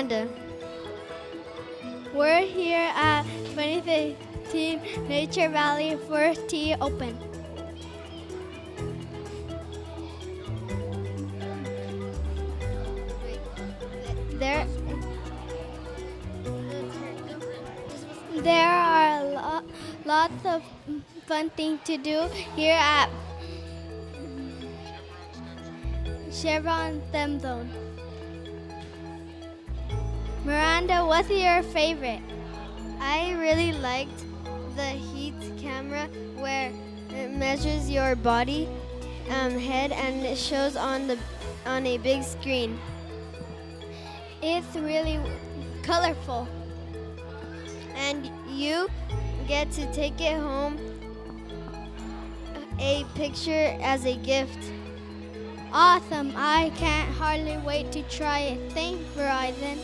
Miranda. We're here at 2015 Nature Valley 4T Open. There, there are lots of fun things to do here at Chevron STEM Zone. Miranda, what's your favorite? I really liked the heat camera where it measures your body head and it shows on a big screen. It's really colorful. And you get to take it home a picture as a gift. Awesome. I can't hardly wait to try it. Thanks, Verizon.